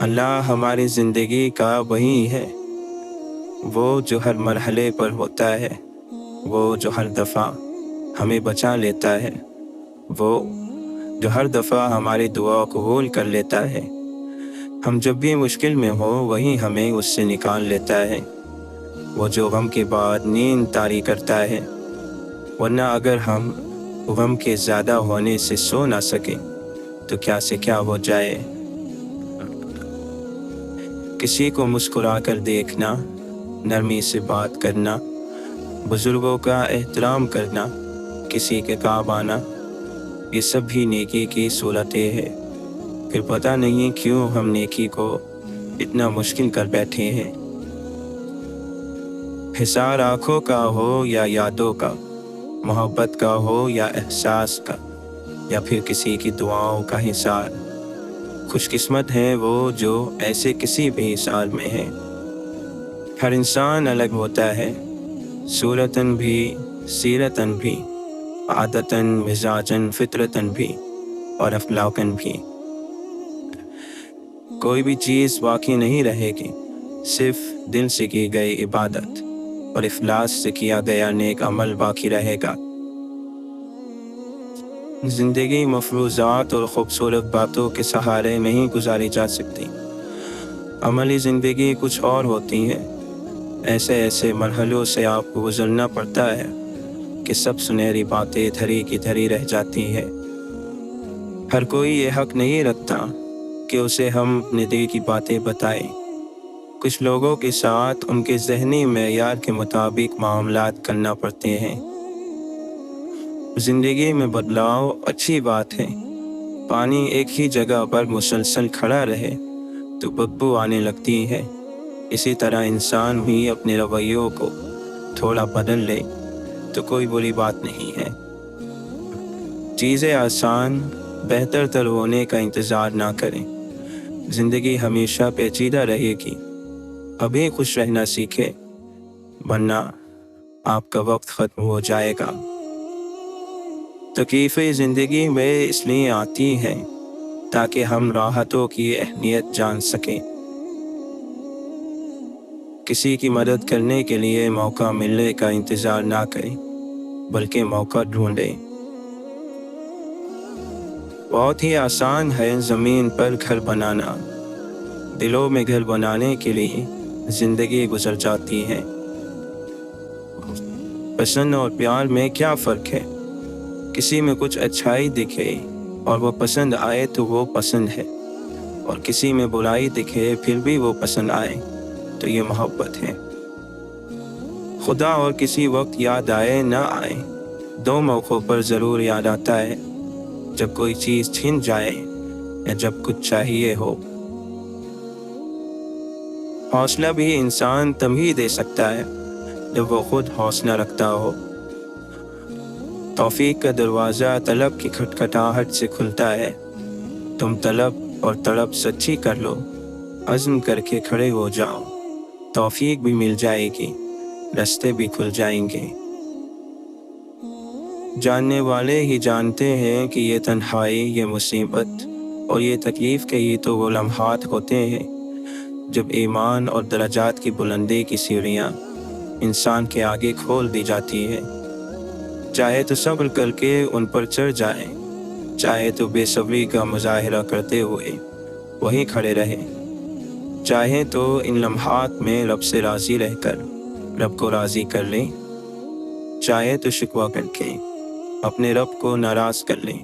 اللہ ہماری زندگی کا وہی ہے، وہ جو ہر مرحلے پر ہوتا ہے، وہ جو ہر دفعہ ہمیں بچا لیتا ہے، وہ جو ہر دفعہ ہماری دعا قبول کر لیتا ہے۔ ہم جب بھی مشکل میں ہو وہی ہمیں اس سے نکال لیتا ہے، وہ جو غم کے بعد نیند طاری کرتا ہے، ورنہ اگر ہم غم کے زیادہ ہونے سے سو نہ سکیں تو کیا سے کیا ہو جائے۔ کسی کو مسکرا کر دیکھنا، نرمی سے بات کرنا، بزرگوں کا احترام کرنا، کسی کے کام آنا، یہ سب بھی نیکی کی صورتیں ہیں۔ پھر پتہ نہیں کیوں ہم نیکی کو اتنا مشکل کر بیٹھے ہیں۔ حصار آنکھوں کا ہو یا یادوں کا، محبت کا ہو یا احساس کا، یا پھر کسی کی دعاؤں کا حصار، خوش قسمت ہیں وہ جو ایسے کسی بھی حصار میں ہیں۔ ہر انسان الگ ہوتا ہے، صورتاً بھی، سیرتاً بھی، عادتاً، مزاجاً، فطرتاً بھی اور اخلاقاً بھی۔ کوئی بھی چیز باقی نہیں رہے گی، صرف دل سے کی گئی عبادت اور اخلاص سے کیا گیا نیک عمل باقی رہے گا۔ زندگی مفروضات اور خوبصورت باتوں کے سہارے نہیں گزاری جا سکتی۔ عملی زندگی کچھ اور ہوتی ہے۔ ایسے مرحلوں سے آپ کو گزرنا پڑتا ہے کہ سب سنہری باتیں دھری کی دھری رہ جاتی ہیں۔ ہر کوئی یہ حق نہیں رکھتا کہ اسے ہم اپنے دل کی باتیں بتائیں۔ کچھ لوگوں کے ساتھ ان کے ذہنی معیار کے مطابق معاملات کرنا پڑتے ہیں۔ زندگی میں بدلاؤ اچھی بات ہے۔ پانی ایک ہی جگہ پر مسلسل کھڑا رہے تو بدبو آنے لگتی ہے۔ اسی طرح انسان بھی اپنے رویوں کو تھوڑا بدل لے تو کوئی بری بات نہیں ہے۔ چیزیں آسان، بہتر تر ہونے کا انتظار نہ کریں۔ زندگی ہمیشہ پیچیدہ رہے گی۔ ابھی خوش رہنا سیکھیں، ورنہ آپ کا وقت ختم ہو جائے گا۔ تکلیفیں زندگی میں اس لیے آتی ہیں تاکہ ہم راحتوں کی اہمیت جان سکیں۔ کسی کی مدد کرنے کے لیے موقع ملنے کا انتظار نہ کریں، بلکہ موقع ڈھونڈیں۔ بہت ہی آسان ہے زمین پر گھر بنانا، دلوں میں گھر بنانے کے لیے زندگی گزر جاتی ہے۔ پسند اور پیار میں کیا فرق ہے؟ کسی میں کچھ اچھائی دکھے اور وہ پسند آئے تو وہ پسند ہے، اور کسی میں برائی دکھے پھر بھی وہ پسند آئے تو یہ محبت ہے۔ خدا اور کسی وقت یاد آئے نہ آئے، دو موقعوں پر ضرور یاد آتا ہے، جب کوئی چیز چھن جائے یا جب کچھ چاہیے ہو۔ حوصلہ بھی انسان تبھی دے سکتا ہے جب وہ خود حوصلہ رکھتا ہو۔ توفیق کا دروازہ طلب کی کھٹکھٹاہٹ سے کھلتا ہے۔ تم طلب اور طلب سچی کر لو، عزم کر کے کھڑے ہو جاؤ، توفیق بھی مل جائے گی، راستے بھی کھل جائیں گے۔ جاننے والے ہی جانتے ہیں کہ یہ تنہائی، یہ مصیبت اور یہ تکلیف کے ہی تو وہ لمحات ہوتے ہیں جب ایمان اور درجات کی بلندی کی سیڑھیاں انسان کے آگے کھول دی جاتی ہے۔ چاہے تو صبر کر کے ان پر چڑھ جائیں، چاہے تو بے صبری کا مظاہرہ کرتے ہوئے وہیں کھڑے رہیں، چاہے تو ان لمحات میں رب سے راضی رہ کر رب کو راضی کر لیں، چاہے تو شکوہ کر کے اپنے رب کو ناراض کر لیں۔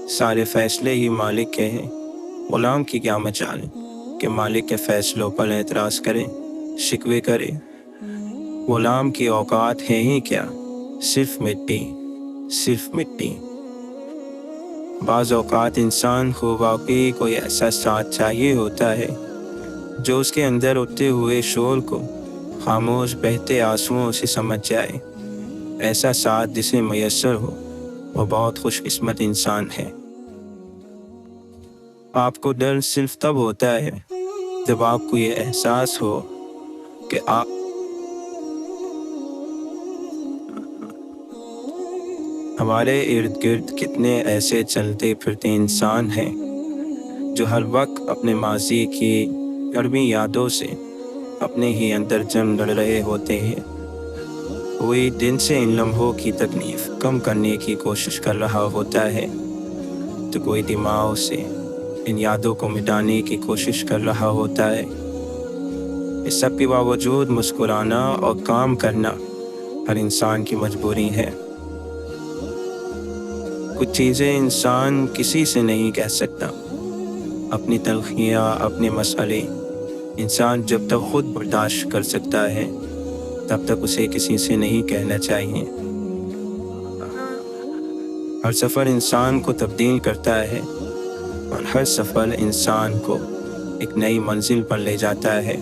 سارے فیصلے ہی مالک کے ہیں، غلام کی کیا مجال کہ مالک کے فیصلوں پر اعتراض کریں، شکوے کریں۔ غلام کی اوقات ہیں ہی کیا، صرف مٹی، صرف مٹی۔ بعض اوقات انسان کو واقعی کوئی ایسا ساتھ چاہیے ہوتا ہے جو اس کے اندر اٹھتے ہوئے شور کو خاموش بہتے آنسوؤں سے سمجھ جائے۔ ایسا ساتھ جسے میسر ہو وہ بہت خوش قسمت انسان ہے۔ آپ کو ڈر صرف تب ہوتا ہے جب آپ کو یہ احساس ہو کہ آپ ہمارے ارد گرد کتنے ایسے چلتے پھرتے انسان ہیں جو ہر وقت اپنے ماضی کی کڑوی یادوں سے اپنے ہی اندر جنگ لڑ رہے ہوتے ہیں۔ کوئی دن سے ان لمحوں کی تکلیف کم کرنے کی کوشش کر رہا ہوتا ہے، تو کوئی دماغ سے ان یادوں کو مٹانے کی کوشش کر رہا ہوتا ہے۔ اس سب کے باوجود مسکرانا اور کام کرنا ہر انسان کی مجبوری ہے۔ کچھ چیزیں انسان کسی سے نہیں کہہ سکتا، اپنی تلخیاں، اپنے مسئلے انسان جب تک خود برداشت کر سکتا ہے تب تک اسے کسی سے نہیں کہنا چاہیے۔ ہر سفر انسان کو تبدیل کرتا ہے، اور ہر سفر انسان کو ایک نئی منزل پر لے جاتا ہے،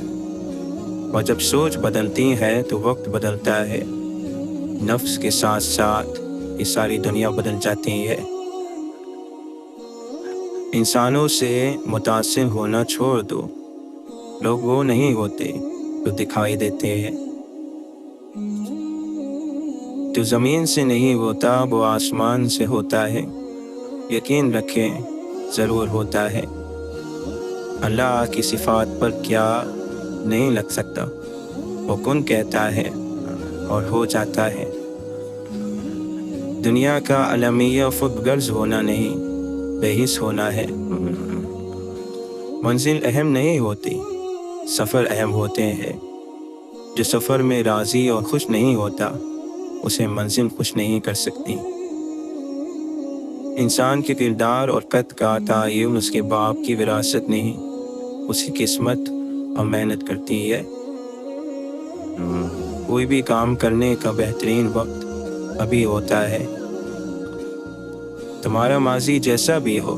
اور جب سوچ بدلتی ہے تو وقت بدلتا ہے، نفس کے ساتھ ساتھ یہ ساری دنیا بدل جاتی ہے۔ انسانوں سے متاثر ہونا چھوڑ دو، لوگ وہ نہیں ہوتے جو دکھائی دیتے ہیں۔ جو زمین سے نہیں ہوتا وہ آسمان سے ہوتا ہے، یقین رکھیں ضرور ہوتا ہے۔ اللہ کی صفات پر کیا نہیں لگ سکتا، وہ کن کہتا ہے اور ہو جاتا ہے۔ دنیا کا المیہ خود غرض ہونا نہیں، بے حس ہونا ہے۔ منزل اہم نہیں ہوتی، سفر اہم ہوتے ہیں۔ جو سفر میں راضی اور خوش نہیں ہوتا اسے منزل خوش نہیں کر سکتی۔ انسان کے کردار اور قد کا تعین اس کے باپ کی وراثت نہیں، اس کی قسمت اور محنت کرتی ہے۔ کوئی بھی کام کرنے کا بہترین وقت ابھی ہوتا ہے۔ تمہارا ماضی جیسا بھی ہو،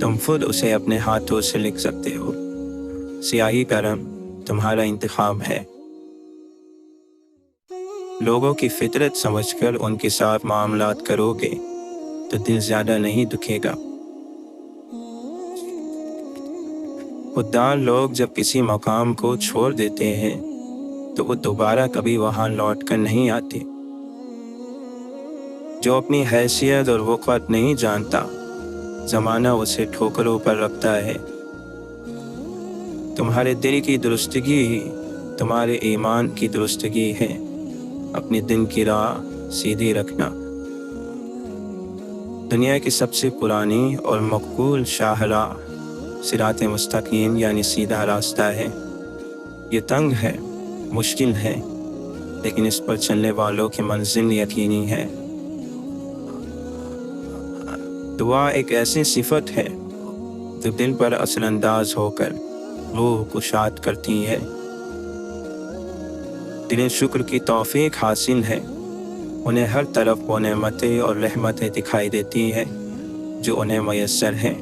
تم خود اسے اپنے ہاتھوں سے لکھ سکتے ہو۔ سیاہی کا رنگ تمہارا انتخاب ہے۔ لوگوں کی فطرت سمجھ کر ان کے ساتھ معاملات کرو گے تو دل زیادہ نہیں دکھے گا۔ خوددار لوگ جب کسی مقام کو چھوڑ دیتے ہیں تو وہ دوبارہ کبھی وہاں لوٹ کر نہیں آتے۔ جو اپنی حیثیت اور وقت نہیں جانتا، زمانہ اسے ٹھوکروں پر رکھتا ہے۔ تمہارے دل کی درستگی ہی تمہارے ایمان کی درستگی ہے۔ اپنے دن کی راہ سیدھی رکھنا۔ دنیا کی سب سے پرانی اور مقبول شاہراہ صراط مستقیم یعنی سیدھا راستہ ہے۔ یہ تنگ ہے، مشکل ہے، لیکن اس پر چلنے والوں کی منزل یقینی ہے۔ دعا ایک ایسی صفت ہے جو دل پر اثر انداز ہو کر روح کو شاد کرتی ہے۔ دل شکر کی توفیق حاصل ہے، انہیں ہر طرف وہ نعمتیں اور رحمتیں دکھائی دیتی ہیں جو انہیں میسر ہیں،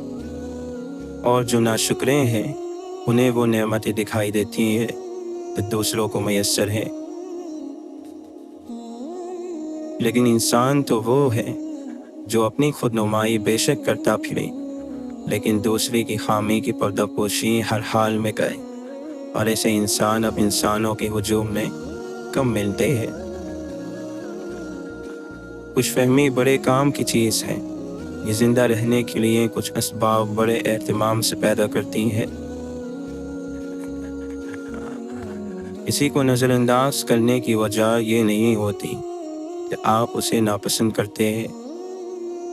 اور جو ناشکرے ہیں انہیں وہ نعمتیں دکھائی دیتی ہیں جو دوسروں کو میسر ہیں۔ لیکن انسان تو وہ ہے جو اپنی خود نمائی بے شک کرتا پھرے، لیکن دوسرے کی خامی کی پردہ پوشی ہر حال میں کرے، اور ایسے انسان اب انسانوں کے ہجوم میں کم ملتے ہیں۔ خوش فہمی بڑے کام کی چیز ہے، یہ زندہ رہنے کے لیے کچھ اسباب بڑے اہتمام سے پیدا کرتی ہے۔ کسی کو نظر انداز کرنے کی وجہ یہ نہیں ہوتی کہ آپ اسے ناپسند کرتے ہیں،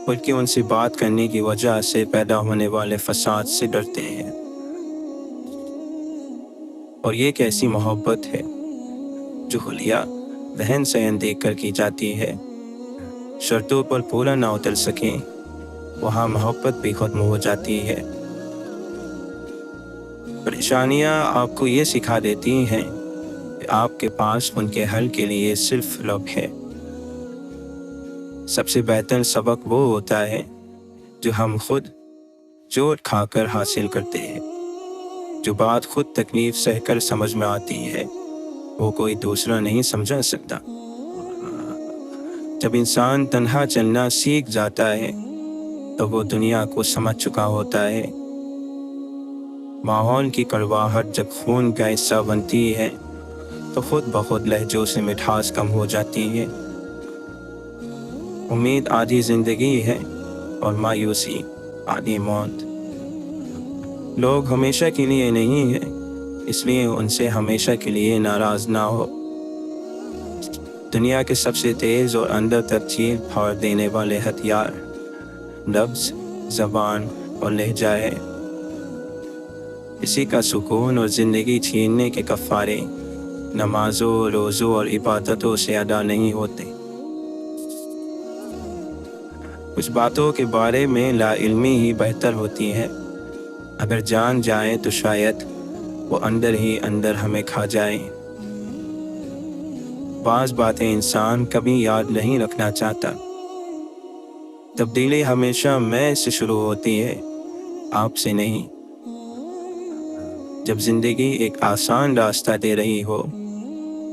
بلکہ ان سے بات کرنے کی وجہ سے پیدا ہونے والے فساد سے ڈرتے ہیں۔ اور یہ ایک ایسی محبت ہے جو حلیہ ذہن سے دیکھ کر کی جاتی ہے۔ شرطوں پر پورا نہ اتر سکیں، وہاں محبت بھی ختم ہو جاتی ہے۔ پریشانیاں آپ کو یہ سکھا دیتی ہیں کہ آپ کے پاس ان کے حل کے لیے صرف رب ہے۔ سب سے بہتر سبق وہ ہوتا ہے جو ہم خود چوٹ کھا کر حاصل کرتے ہیں۔ جو بات خود تکلیف سہ کر سمجھ میں آتی ہے وہ کوئی دوسرا نہیں سمجھا سکتا۔ جب انسان تنہا چلنا سیکھ جاتا ہے تو وہ دنیا کو سمجھ چکا ہوتا ہے۔ ماحول کی کڑواہٹ جب خون کا حصہ بنتی ہے تو خود بخود لہجوں سے مٹھاس کم ہو جاتی ہے۔ امید آدھی زندگی ہے، اور مایوسی آنی موت۔ لوگ ہمیشہ کے لیے نہیں ہیں، اس لیے ان سے ہمیشہ کے لیے ناراض نہ ہو۔ دنیا کے سب سے تیز اور اندر تک چیر پھاڑ دینے والے ہتھیار لفظ، زبان اور لہجہ ہے۔ اسی کا سکون اور زندگی چھیننے کے کفارے نمازوں، روزوں اور عبادتوں سے ادا نہیں ہوتے۔ کچھ باتوں کے بارے میں لا علمی ہی بہتر ہوتی ہے، اگر جان جائیں تو شاید وہ اندر ہی اندر ہمیں کھا جائیں۔ بعض باتیں انسان کبھی یاد نہیں رکھنا چاہتا۔ تبدیلی ہمیشہ میں سے شروع ہوتی ہے، آپ سے نہیں۔ جب زندگی ایک آسان راستہ دے رہی ہو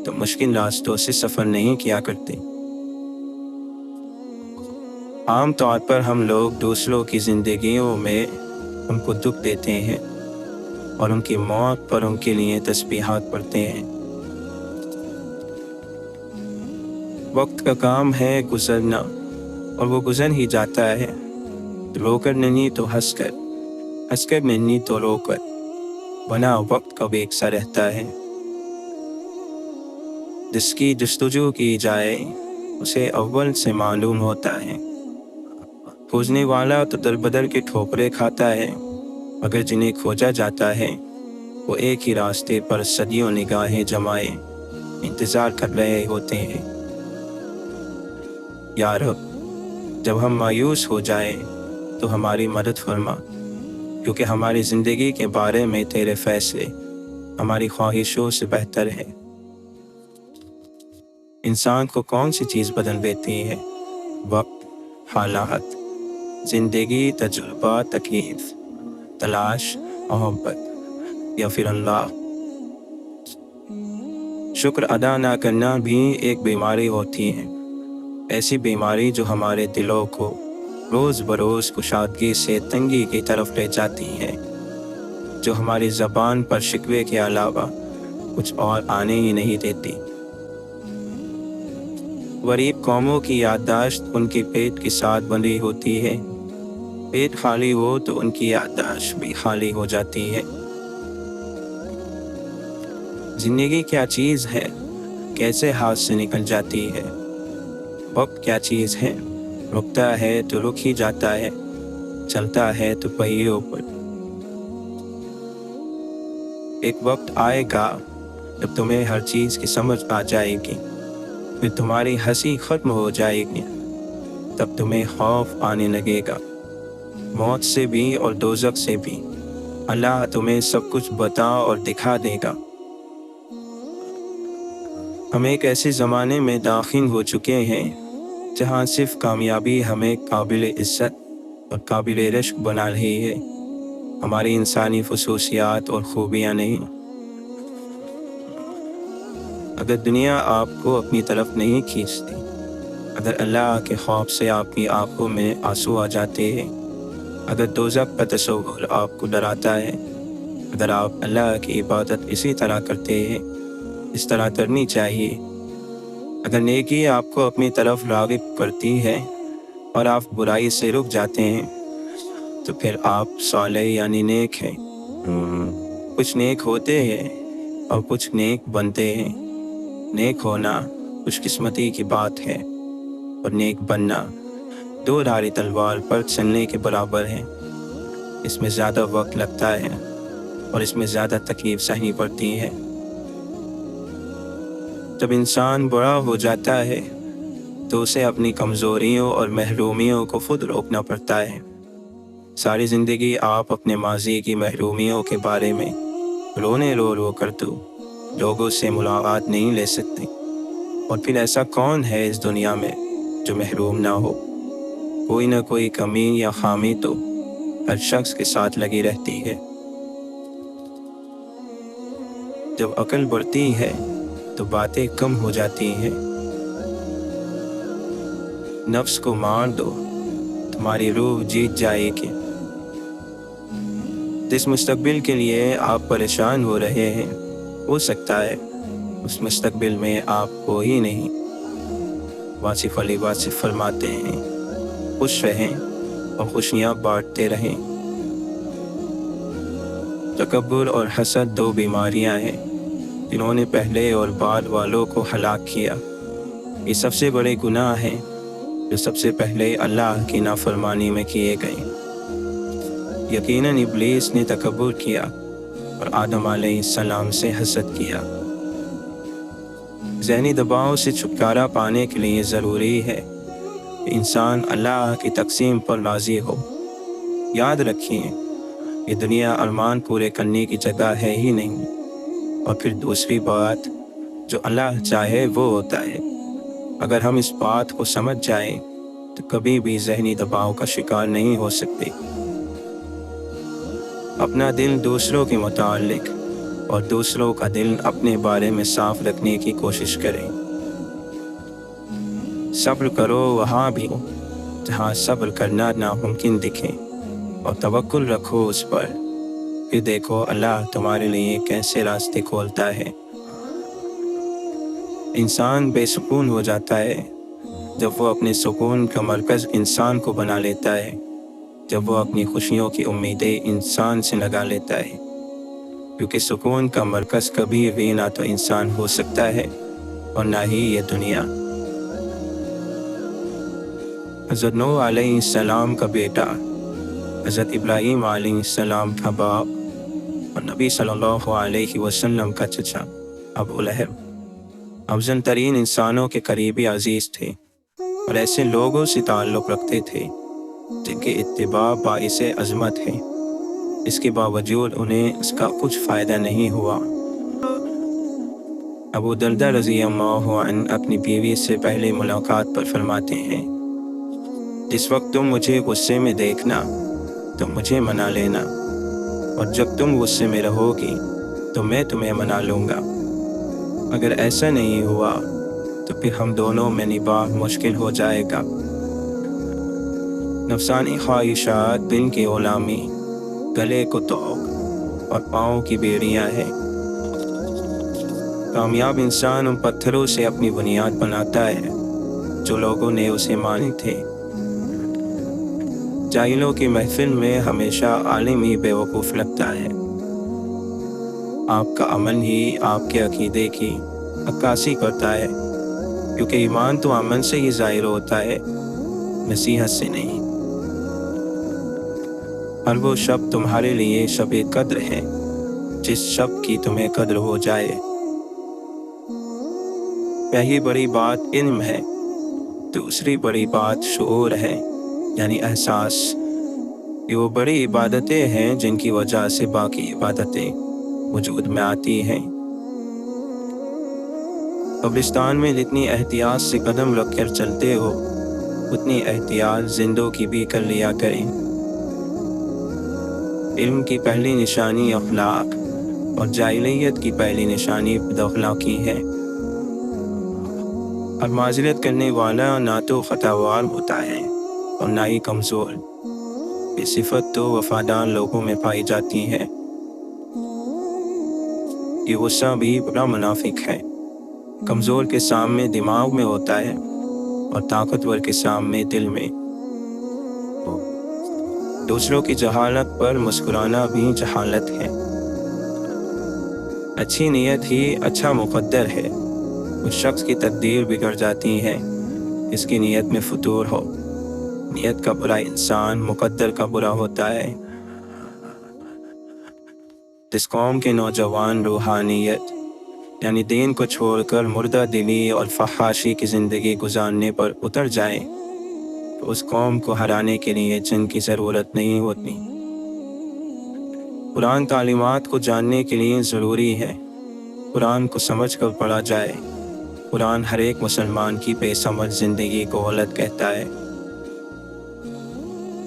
تو مشکل راستوں سے سفر نہیں کیا کرتے۔ عام طور پر ہم لوگ دوسروں کی زندگیوں میں ان کو دکھ دیتے ہیں اور ان کی موت پر ان کے لیے تسبیحات پڑھتے ہیں۔ وقت کا کام ہے گزرنا، اور وہ گزر ہی جاتا ہے، رو کر نہیں تو ہنس کر، ہنس کر نہیں تو رو کر، بنا وقت کب ایک سا رہتا ہے۔ جس کی جستجو کی جائے اسے اول سے معلوم ہوتا ہے۔ کھوجنے والا تو در بدر کے ٹھوکرے کھاتا ہے، مگر جنہیں کھوجا جاتا ہے وہ ایک ہی راستے پر صدیوں نگاہیں جمائے انتظار کر رہے ہوتے ہیں۔ یا رب، جب ہم مایوس ہو جائیں تو ہماری مدد فرما، کیونکہ ہماری زندگی کے بارے میں تیرے فیصلے ہماری خواہشوں سے بہتر ہیں۔ انسان کو کون سی چیز بدل دیتی ہے؟ وقت، حالات، زندگی، تجربہ، تکلیف، تلاش، محبت یا پھر اللہ؟ شکر ادا نہ کرنا بھی ایک بیماری ہوتی ہے، ایسی بیماری جو ہمارے دلوں کو روز بروز کشادگی سے تنگی کی طرف لے جاتی ہے، جو ہماری زبان پر شکوے کے علاوہ کچھ اور آنے ہی نہیں دیتی۔ غریب قوموں کی یادداشت ان کے پیٹ کے ساتھ بندھی ہوتی ہے، پیٹ خالی ہو تو ان کی یادداشت بھی خالی ہو جاتی ہے۔ زندگی کیا چیز ہے، کیسے ہاتھ سے نکل جاتی ہے؟ وقت کیا چیز ہے، رکتا ہے تو رک ہی جاتا ہے، چلتا ہے تو پہیوں پر۔ ایک وقت آئے گا جب تمہیں ہر چیز کی سمجھ آ جائے گی، پھر تمہاری ہنسی ختم ہو جائے گی، تب تمہیں خوف آنے لگے گا، موت سے بھی اور دوزخ سے بھی۔ اللہ تمہیں سب کچھ بتا اور دکھا دے گا۔ ہم ایک ایسے زمانے میں داخل ہو چکے ہیں جہاں صرف کامیابی ہمیں قابل عزت اور قابل رشک بنا رہی ہے، ہماری انسانی خصوصیات اور خوبیاں نہیں۔ اگر دنیا آپ کو اپنی طرف نہیں کھینچتی، اگر اللہ کے خوف سے آپ کی آنکھوں میں آنسو آ جاتے ہیں، اگر دوزخ کا تصور آپ کو ڈراتا ہے، اگر آپ اللہ کی عبادت اسی طرح کرتے ہیں اس طرح کرنی چاہیے، اگر نیکی آپ کو اپنی طرف راغب کرتی ہے اور آپ برائی سے رک جاتے ہیں، تو پھر آپ صالح یعنی نیک ہیں۔ کچھ نیک ہوتے ہیں اور کچھ نیک بنتے ہیں۔ نیک ہونا خوش قسمتی کی بات ہے، اور نیک بننا دو دھاری تلوار پر چلنے کے برابر ہے۔ اس میں زیادہ وقت لگتا ہے اور اس میں زیادہ تکلیف سہنی پڑتی ہے۔ جب انسان بڑا ہو جاتا ہے تو اسے اپنی کمزوریوں اور محرومیوں کو خود روکنا پڑتا ہے۔ ساری زندگی آپ اپنے ماضی کی محرومیوں کے بارے میں رونے رو کر تو لوگوں سے ملاقات نہیں لے سکتے، اور پھر ایسا کون ہے اس دنیا میں جو محروم نہ ہو؟ کوئی نہ کوئی کمی یا خامی تو ہر شخص کے ساتھ لگی رہتی ہے۔ جب عقل بڑھتی ہے تو باتیں کم ہو جاتی ہیں۔ نفس کو مار دو، تمہاری روح جیت جائے گی۔ جس مستقبل کے لیے آپ پریشان ہو رہے ہیں، ہو سکتا ہے اس مستقبل میں آپ کو ہی نہیں۔ واصف علی واصف فرماتے ہیں، خوش رہیں اور خوشیاں بانٹتے رہیں۔ تکبر اور حسد دو بیماریاں ہیں جنہوں نے پہلے اور بعد والوں کو ہلاک کیا۔ یہ سب سے بڑے گناہ ہیں جو سب سے پہلے اللہ کی نافرمانی میں کیے گئے۔ یقیناً ابلیس نے تکبر کیا اور آدم علیہ السلام سے حسد کیا۔ ذہنی دباؤ سے چھٹکارا پانے کے لیے ضروری ہے کہ انسان اللہ کی تقسیم پر راضی ہو۔ یاد رکھیں، یہ دنیا ارمان پورے کرنے کی جگہ ہے ہی نہیں، اور پھر دوسری بات، جو اللہ چاہے وہ ہوتا ہے۔ اگر ہم اس بات کو سمجھ جائیں تو کبھی بھی ذہنی دباؤ کا شکار نہیں ہو سکتے۔ اپنا دل دوسروں کے متعلق اور دوسروں کا دل اپنے بارے میں صاف رکھنے کی کوشش کریں۔ صبر کرو وہاں بھی جہاں صبر کرنا ناممکن دکھے، اور توکل رکھو اس پر، پھر دیکھو اللہ تمہارے لیے کیسے راستے کھولتا ہے۔ انسان بے سکون ہو جاتا ہے جب وہ اپنے سکون کا مرکز انسان کو بنا لیتا ہے، جب وہ اپنی خوشیوں کی امیدیں انسان سے لگا لیتا ہے، کیونکہ سکون کا مرکز کبھی بھی نہ تو انسان ہو سکتا ہے اور نہ ہی یہ دنیا۔ حضرت نوح علیہ السلام کا بیٹا، حضرت ابراہیم علیہ السلام کا باپ، اور نبی صلی اللہ علیہ وسلم کا چچا ابو لہب افضل ترین انسانوں کے قریبی عزیز تھے، اور ایسے لوگوں سے تعلق رکھتے تھے جن کے اتباع باعث عظمت ہے۔ اس کے باوجود انہیں اس کا کچھ فائدہ نہیں ہوا۔ ابو دردہ رضی اللہ عنہ اپنی بیوی سے پہلے ملاقات پر فرماتے ہیں، جس وقت تم مجھے غصے میں دیکھنا تو مجھے منا لینا، اور جب تم غصے میں رہو گی تو میں تمہیں منا لوں گا۔ اگر ایسا نہیں ہوا تو پھر ہم دونوں میں نباہ مشکل ہو جائے گا۔ نفسانی خواہشات دل کی غلامی، گلے کو توق اور پاؤں کی بیڑیاں ہیں۔ کامیاب انسان ان پتھروں سے اپنی بنیاد بناتا ہے جو لوگوں نے اسے مانے تھے۔ جاہلوں کی محفل میں ہمیشہ عالم ہی بے وقوف لگتا ہے۔ آپ کا عمل ہی آپ کے عقیدے کی عکاسی کرتا ہے، کیونکہ ایمان تو عمل سے ہی ظاہر ہوتا ہے، نصیحت سے نہیں۔ ہر وہ شب تمہارے لیے شب قدر ہے جس شب کی تمہیں قدر ہو جائے۔ پہلی بڑی بات علم ہے، دوسری بڑی بات شعور ہے، یعنی احساس۔ یہ وہ بڑی عبادتیں ہیں جن کی وجہ سے باقی عبادتیں وجود میں آتی ہیں۔ قبرستان میں جتنی احتیاط سے قدم رکھ کر چلتے ہو، اتنی احتیاط زندوں کی بھی کر لیا کریں۔ علم کی پہلی نشانی اخلاق، اور جاہلیت کی پہلی نشانی بد اخلاقی ہے۔ اور معذرت کرنے والا نہ تو خطاوار ہوتا ہے اور نہ ہی کمزور۔ یہ صفت تو وفادار لوگوں میں پائی جاتی ہے۔ یہ غصہ بھی بڑا منافق ہے۔ کمزور کے سامنے دماغ میں ہوتا ہے اور طاقتور کے سامنے دل میں۔ دوسروں کی جہالت پر مسکرانا بھی جہالت ہے۔ اچھی نیت ہی اچھا مقدر ہے۔ اس شخص کی تقدیر بگڑ جاتی ہے جس کی نیت میں فتور ہو۔ نیت کا برا انسان مقدر کا برا ہوتا ہے۔ جس قوم کے نوجوان روحانیت یعنی دین کو چھوڑ کر مردہ دلی اور فحاشی کی زندگی گزارنے پر اتر جائیں تو اس قوم کو ہرانے کے لیے جنگ کی ضرورت نہیں ہوتی۔ قرآن تعلیمات کو جاننے کے لیے ضروری ہے قرآن کو سمجھ کر پڑھا جائے۔ قرآن ہر ایک مسلمان کی بے سمجھ زندگی کو غلط کہتا ہے،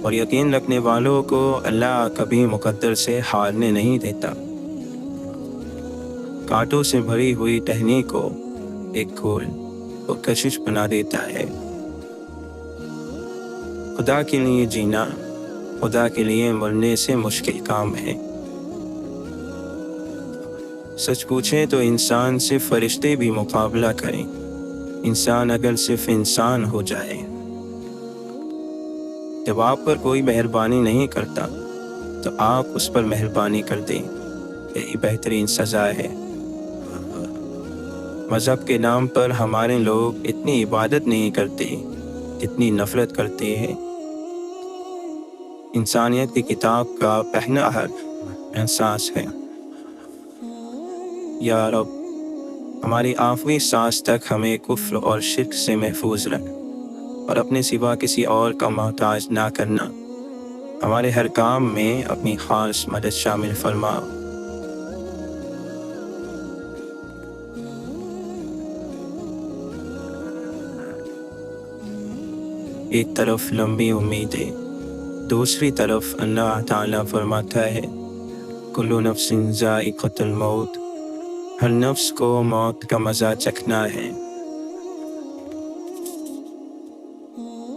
اور یقین رکھنے والوں کو اللہ کبھی مقدر سے ہارنے نہیں دیتا۔ کانٹوں سے بھری ہوئی ٹہنی کو ایک پھول اور کشش بنا دیتا ہے۔ خدا کے لیے جینا خدا کے لیے مرنے سے مشکل کام ہے۔ سچ پوچھیں تو انسان سے فرشتے بھی مقابلہ کریں، انسان اگر صرف انسان ہو جائے۔ جب آپ پر کوئی مہربانی نہیں کرتا تو آپ اس پر مہربانی کر دیں، یہی بہترین سزا ہے۔ مذہب کے نام پر ہمارے لوگ اتنی عبادت نہیں کرتے جتنی نفرت کرتے ہیں۔ انسانیت کی کتاب کا پہلا حرف احساس ہے۔ یا رب، ہماری آخری سانس تک ہمیں کفر اور شرک سے محفوظ رکھ اور اپنے سوا کسی اور کا محتاج نہ کرنا۔ ہمارے ہر کام میں اپنی خاص مدد شامل فرما۔ ایک طرف لمبی امیدیں، دوسری طرف اللہ تعالیٰ فرماتا ہے کل نفس ذائقۃ الموت، ہر نفس کو موت کا مزہ چکھنا ہے۔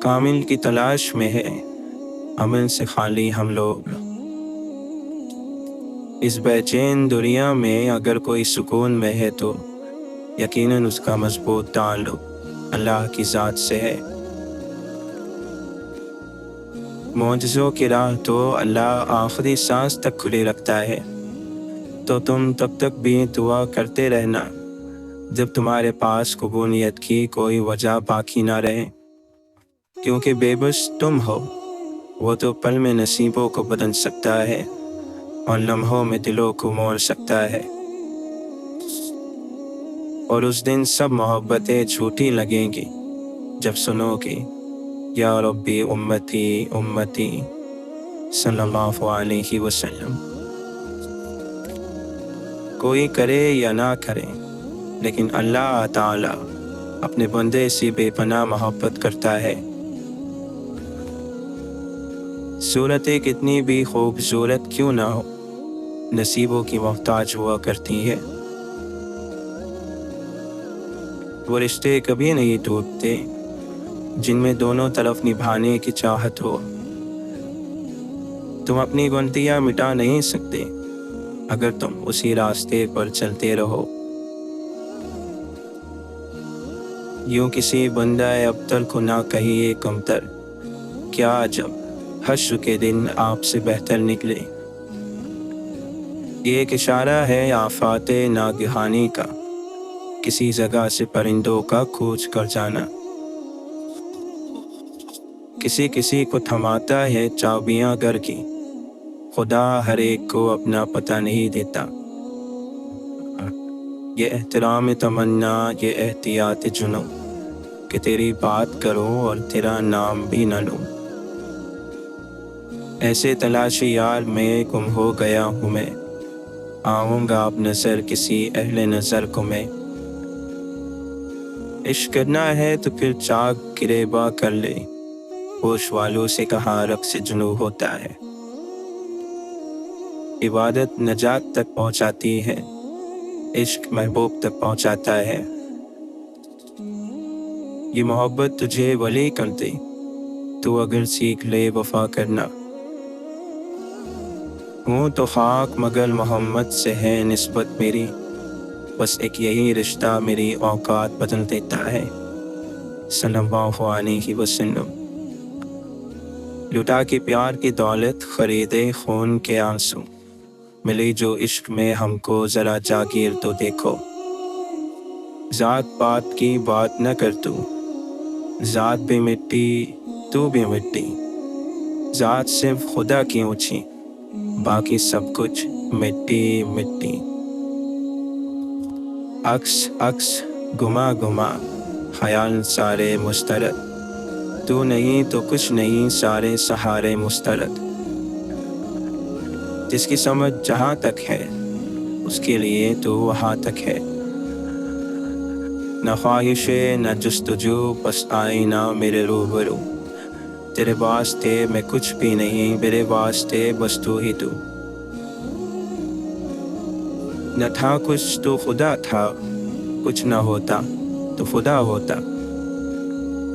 کامل کی تلاش میں ہے، عمل سے خالی ہم لوگ۔ اس بے چین دنیا میں اگر کوئی سکون میں ہے تو یقیناً اس کا مضبوط تعلق اللہ کی ذات سے ہے۔ معجزوں کی راہ تو اللہ آخری سانس تک کھلی رکھتا ہے، تو تم تب تک بھی دعا کرتے رہنا جب تمہارے پاس قبولیت کی کوئی وجہ باقی نہ رہے، کیونکہ بے بس تم ہو۔ وہ تو پل میں نصیبوں کو بدل سکتا ہے اور لمحوں میں دلوں کو موڑ سکتا ہے، اور اس دن سب محبتیں جھوٹی لگیں گی جب سنو گے یا ربی امتی امتی صلی اللہ علیہ وسلم۔ کوئی کرے یا نہ کرے، لیکن اللہ تعالیٰ اپنے بندے سے بے پناہ محبت کرتا ہے۔ صورتیں کتنی بھی خوبصورت کیوں نہ ہو، نصیبوں کی محتاج ہوا کرتی ہے۔ وہ رشتے کبھی نہیں ٹوٹتے جن میں دونوں طرف نبھانے کی چاہت ہو۔ تم اپنی غلطیاں مٹا نہیں سکتے اگر تم اسی راستے پر چلتے رہو۔ یوں کسی بندہ ابتر کو نہ کہیے کمتر، کیا جب حشر کے دن آپ سے بہتر نکلے۔ یہ ایک اشارہ ہے آفات ناگہانی کا، کسی جگہ سے پرندوں کا کوچ کر جانا۔ کسی کسی کو تھماتا ہے چابیاں گھر کی، خدا ہر ایک کو اپنا پتہ نہیں دیتا۔ یہ احترام تمنا، یہ احتیاط جنوں کہ تیری بات کروں اور تیرا نام بھی نہ لوں۔ ایسے تلاشی یار میں گم ہو گیا ہوں میں، آؤں گا اب نظر کسی اہل نظر کو میں۔ عشق کرنا ہے تو پھر چاک گریباں کر لے، ہوش والوں سے کہاں رقص جنوں ہوتا ہے۔ عبادت نجات تک پہنچاتی ہے، عشق محبوب تک پہنچاتا ہے۔ یہ محبت تجھے ولی کر دے تو اگر سیکھ لے وفا کرنا۔ ہوں تو خاک مگر محمد سے ہے نسبت میری، بس ایک یہی رشتہ میری اوقات بدل دیتا ہے صلی اللہ علیہ وسلم۔ لٹا کے پیار کی دولت، خریدے خون کے آنسو، ملی جو عشق میں ہم کو ذرا جاگیر تو دیکھو۔ ذات پات کی بات نہ کر تو، ذات بھی مٹی تو بھی مٹی، ذات صرف خدا کی اونچی، باقی سب کچھ مٹی مٹی۔ عکس عکس گما گما، خیال سارے مسترد، تو نہیں تو کچھ نہیں سارے سہارے مسترد۔ جس کی سمجھ جہاں تک ہے اس کے لیے تو وہاں تک ہے، نہ خواہش نہ جستجو، بس آئینہ میرے روبرو، تیرے واسطے میں کچھ بھی نہیں، میرے واسطے بس تو ہی تو۔ نہ تھا کچھ تو خدا تھا، کچھ نہ ہوتا تو خدا ہوتا،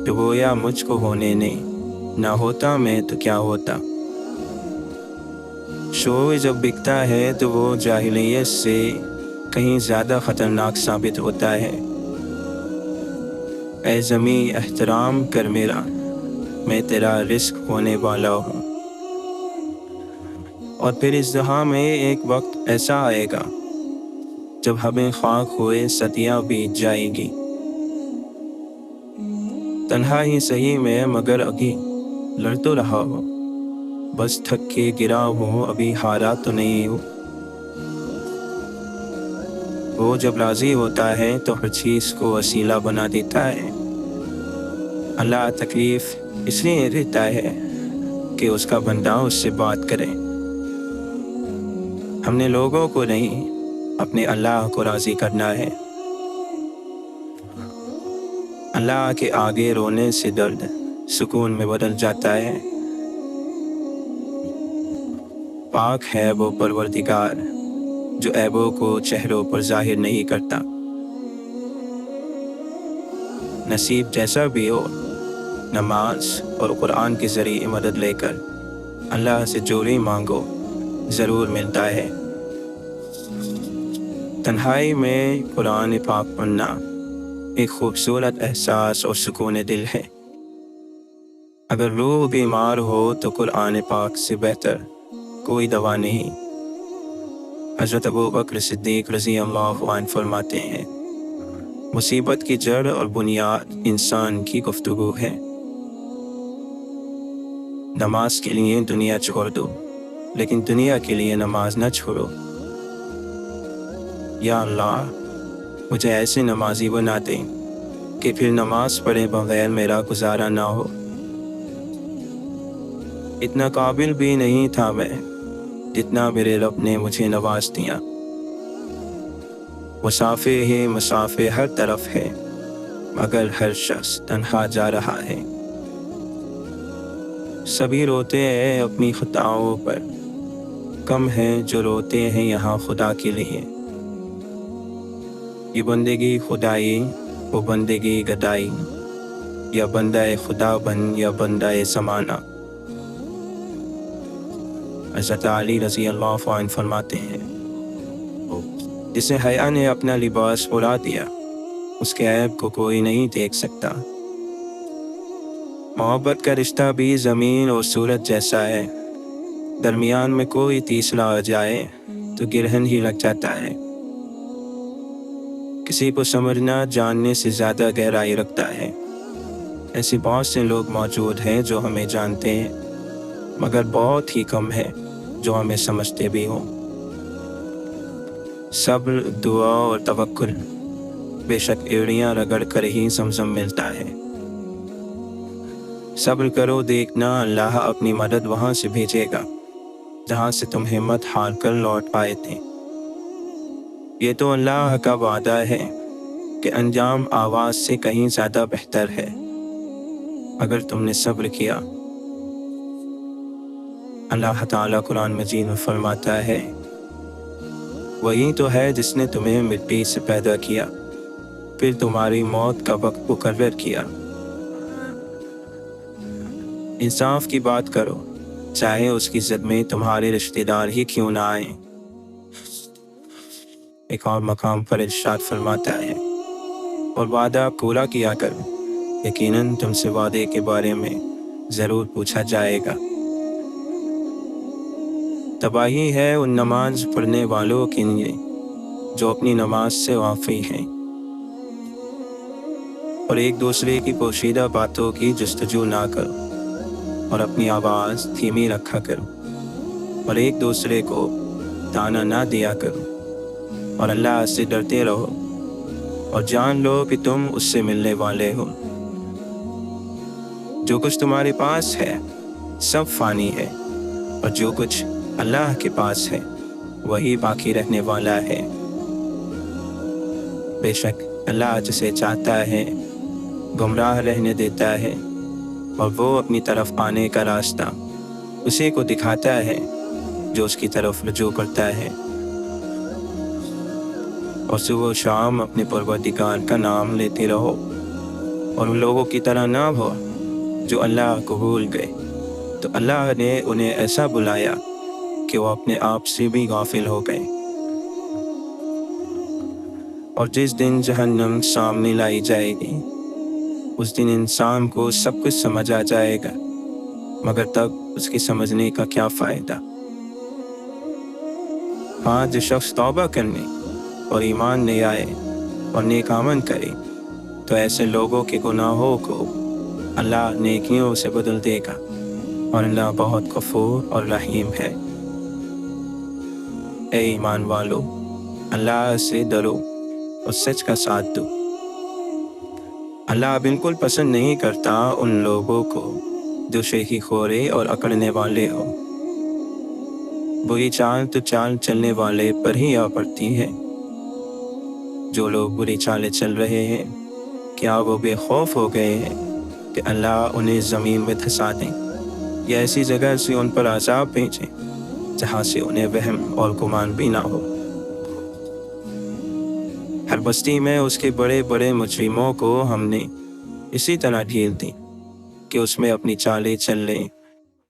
جو گویا مجھ کو ہونے نہیں، نہ ہوتا میں تو کیا ہوتا۔ شعور جب بکتا ہے تو وہ جاہلیت سے کہیں زیادہ خطرناک ثابت ہوتا ہے۔ اے زمیں احترام کر میرا، میں تیرا رزق ہونے والا ہوں۔ اور پھر اس جہاں میں ایک وقت ایسا آئے گا جب ہمیں خاک ہوئے صدیاں بیت جائیں گی، تنہا ہی صحیح میں مگر ابھی لڑ تو رہا ہو، بس تھک کے گرا ہوں، ابھی ہارا تو نہیں ہوں۔ وہ جب راضی ہوتا ہے تو ہر چیز کو وسیلہ بنا دیتا ہے۔ اللہ تکلیف اس لیے دیتا ہے کہ اس کا بندہ اس سے بات کرے۔ ہم نے لوگوں کو نہیں، اپنے اللہ کو راضی کرنا ہے۔ اللہ کے آگے رونے سے درد سکون میں بدل جاتا ہے۔ پاک ہے وہ پروردگار جو عیبوں کو چہروں پر ظاہر نہیں کرتا۔ نصیب جیسا بھی ہو، نماز اور قرآن کے ذریعے مدد لے کر اللہ سے جو بھی مانگو ضرور ملتا ہے۔ تنہائی میں قرآن پاک پڑھنا ایک خوبصورت احساس اور سکون دل ہے۔ اگر روح بیمار ہو تو قرآن پاک سے بہتر کوئی دوا نہیں۔ حضرت ابو بکر صدیق رضی اللہ عنہ فرماتے ہیں، مصیبت کی جڑ اور بنیاد انسان کی گفتگو ہے۔ نماز کے لیے دنیا چھوڑ دو، لیکن دنیا کے لیے نماز نہ چھوڑو۔ یا اللہ، مجھے ایسے نمازی بنا دیں کہ پھر نماز پڑھے بغیر میرا گزارا نہ ہو۔ اتنا قابل بھی نہیں تھا میں جتنا میرے رب نے مجھے نواز دیا۔ مسافر ہے، مسافر ہر طرف ہے، مگر ہر شخص تنہا جا رہا ہے۔ سبھی روتے ہیں اپنی خطاؤں پر، کم ہیں جو روتے ہیں یہاں خدا کے لیے۔ یہ بندگی خدائی، وہ بندگی گدائی، یا بندہ خدا بن یا بندہ زمانہ۔ حضرت علی رضی اللہ عنہ فرماتے ہیں، جسے حیا نے اپنا لباس اڑا دیا، اس کے عیب کو کوئی نہیں دیکھ سکتا۔ محبت کا رشتہ بھی زمین اور سورج جیسا ہے، درمیان میں کوئی تیسرا آ جائے تو گرہن ہی لگ جاتا ہے۔ کسی کو سمجھنا جاننے سے زیادہ گہرائی رکھتا ہے۔ ایسے بہت سے لوگ موجود ہیں جو ہمیں جانتے ہیں، مگر بہت ہی کم ہے جو ہمیں سمجھتے بھی ہوں۔ صبر، دعا اور توکل، بے شک ایڑیاں رگڑ کر ہی زمزم ملتا ہے۔ صبر کرو، دیکھنا اللہ اپنی مدد وہاں سے بھیجے گا جہاں سے تم ہمت ہار کر لوٹ آئے تھے۔ یہ تو اللہ کا وعدہ ہے کہ انجام آواز سے کہیں زیادہ بہتر ہے اگر تم نے صبر کیا۔ اللہ تعالیٰ قرآن مجید میں فرماتا ہے، وہی تو ہے جس نے تمہیں مٹی سے پیدا کیا، پھر تمہاری موت کا وقت مقرر کیا۔ انصاف کی بات کرو، چاہے اس کی زد میں تمہارے رشتہ دار ہی کیوں نہ آئیں۔ ایک اور مقام پر ارشاد فرماتا ہے، اور وعدہ پورا کیا کرو، یقیناً تم سے وعدے کے بارے میں ضرور پوچھا جائے گا۔ تباہی ہے ان نماز پڑھنے والوں کے لیے جو اپنی نماز سے غافل ہیں اور ایک دوسرے کی پوشیدہ باتوں کی جستجو نہ کرو، اور اپنی آواز دھیمی رکھا کرو، اور ایک دوسرے کو تانا نہ دیا کرو، اور اللہ سے ڈرتے رہو، اور جان لو کہ تم اس سے ملنے والے ہو۔ جو کچھ تمہارے پاس ہے سب فانی ہے، اور جو کچھ اللہ کے پاس ہے وہی باقی رہنے والا ہے۔ بے شک اللہ جسے چاہتا ہے گمراہ رہنے دیتا ہے، اور وہ اپنی طرف آنے کا راستہ اسی کو دکھاتا ہے جو اس کی طرف رجوع کرتا ہے۔ اور صبح و شام اپنے پروردگار کا نام لیتے رہو، اور ان لوگوں کی طرح نہ ہو جو اللہ کو بھول گئے، تو اللہ نے انہیں ایسا بلایا کہ وہ اپنے آپ سے بھی غافل ہو گئے۔ اور جس دن جہنم سامنے لائی جائے گی اس دن انسان کو سب کچھ سمجھ آ جائے گا، مگر تب اس کے سمجھنے کا کیا فائدہ؟ ہاں، جو شخص توبہ کرنے اور ایمان لے آئے اور نیک عمل کرے تو ایسے لوگوں کے گناہوں کو اللہ نیکیوں سے بدل دے گا، اور اللہ بہت غفور اور رحیم ہے۔ اے ایمان والو، اللہ سے ڈرو اور سچ کا ساتھ دو۔ اللہ بالکل پسند نہیں کرتا ان لوگوں کو جو شیخی خورے اور اکڑنے والے ہو۔ بری چال تو چال چلنے والے پر ہی آ پڑتی ہے۔ جو لوگ بری چالیں چل رہے ہیں، کیا وہ بے خوف ہو گئے ہیں کہ اللہ انہیں زمین میں دھسا دیں یا ایسی جگہ سے ان پر عذاب بھیجیں جہاں سے انہیں وہم اور گمان بھی نہ ہو؟ ہر بستی میں اس کے بڑے بڑے مجرموں کو ہم نے اسی طرح ڈھیل دی کہ اس میں اپنی چالیں چل لیں۔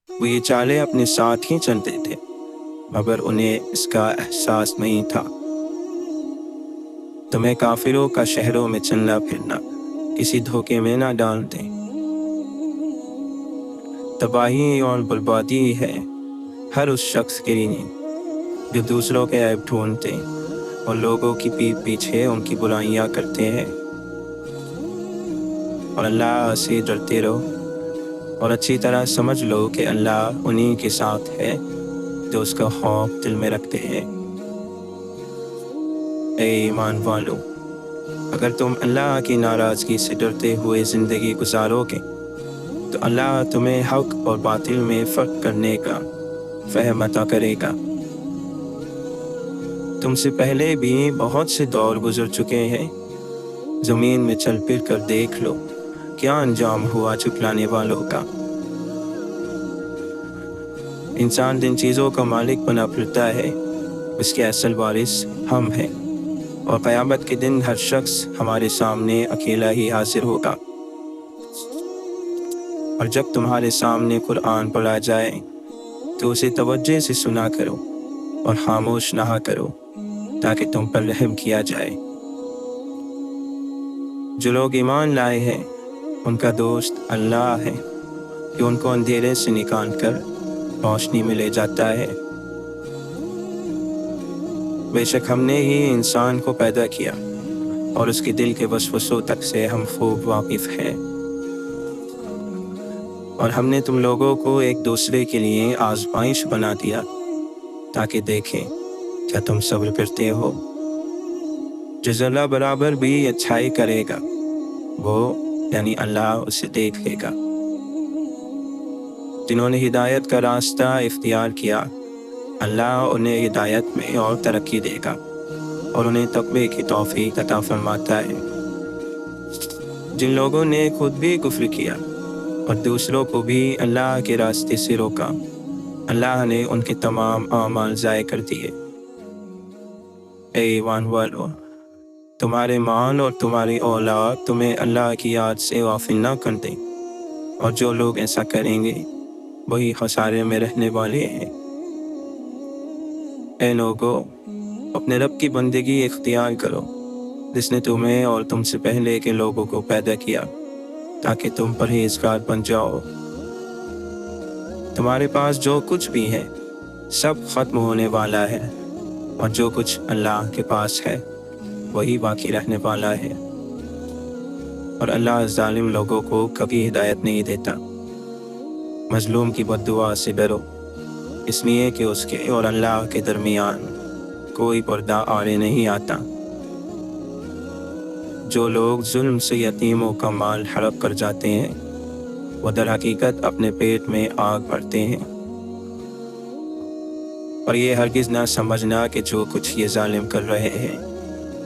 وہ یہ چالیں اپنے ساتھ ہی چلتے تھے، مگر انہیں اس کا احساس نہیں تھا۔ تمہیں کافروں کا شہروں میں چلنا پھرنا کسی دھوکے میں نہ ڈال دیں۔ تباہی اور بربادی ہے ہر اس شخص کے لیے جو دوسروں کے عیب ڈھونڈتے اور لوگوں کی پیٹھ پیچھے ان کی برائیاں کرتے ہیں۔ اور اللہ سے ڈرتے رہو اور اچھی طرح سمجھ لو کہ اللہ انہی کے ساتھ ہے جو اس کا خوف دل میں رکھتے ہیں۔ اے ایمان والو، اگر تم اللہ کی ناراضگی سے ڈرتے ہوئے زندگی گزارو گے تو اللہ تمہیں حق اور باطل میں فرق کرنے کا فہم عطا کرے گا۔ تم سے پہلے بھی بہت سے دور گزر چکے ہیں، زمین میں چل پھر کر دیکھ لو کیا انجام ہوا جھٹلانے والوں کا۔ انسان جن چیزوں کا مالک بنا پھرتا ہے اس کے اصل وارث ہم ہیں، اور قیامت کے دن ہر شخص ہمارے سامنے اکیلا ہی حاضر ہوگا۔ اور جب تمہارے سامنے قرآن پڑھا جائے تو اسے توجہ سے سنا کرو اور خاموش نہ کرو تاکہ تم پر رحم کیا جائے۔ جو لوگ ایمان لائے ہیں ان کا دوست اللہ ہے کہ ان کو اندھیرے سے نکال کر روشنی میں لے جاتا ہے۔ بے شک ہم نے ہی انسان کو پیدا کیا اور اس کے دل کے وسوسوں تک سے ہم خوب واقف ہیں، اور ہم نے تم لوگوں کو ایک دوسرے کے لیے آزمائش بنا دیا تاکہ دیکھیں کیا تم صبر کرتے ہو۔ جو ذرہ برابر بھی اچھائی کرے گا وہ یعنی اللہ اسے دیکھ لے گا۔ جنہوں نے ہدایت کا راستہ اختیار کیا اللہ انہیں ہدایت میں اور ترقی دے گا اور انہیں تقوی کی توفیق عطا فرماتا ہے۔ جن لوگوں نے خود بھی کفر کیا اور دوسروں کو بھی اللہ کے راستے سے روکا، اللہ نے ان کے تمام اعمال ضائع کر دیے۔ اے ایمان والو، تمہارے مال اور تمہاری اولاد تمہیں اللہ کی یاد سے غافل نہ کر دیں، اور جو لوگ ایسا کریں گے وہی خسارے میں رہنے والے ہیں۔ اے لوگو، اپنے رب کی بندگی اختیار کرو جس نے تمہیں اور تم سے پہلے کے لوگوں کو پیدا کیا تاکہ تم پرہیزگار بن جاؤ۔ تمہارے پاس جو کچھ بھی ہے سب ختم ہونے والا ہے، اور جو کچھ اللہ کے پاس ہے وہی باقی رہنے والا ہے، اور اللہ ظالم لوگوں کو کبھی ہدایت نہیں دیتا۔ مظلوم کی بد دعا سے ڈرو، اس لیے کہ اس کے اور اللہ کے درمیان کوئی پردہ آڑے نہیں آتا۔ جو لوگ ظلم سے یتیموں کا مال ہڑپ کر جاتے ہیں وہ در حقیقت اپنے پیٹ میں آگ بھرتے ہیں، اور یہ ہرگز نہ سمجھنا کہ جو کچھ یہ ظالم کر رہے ہیں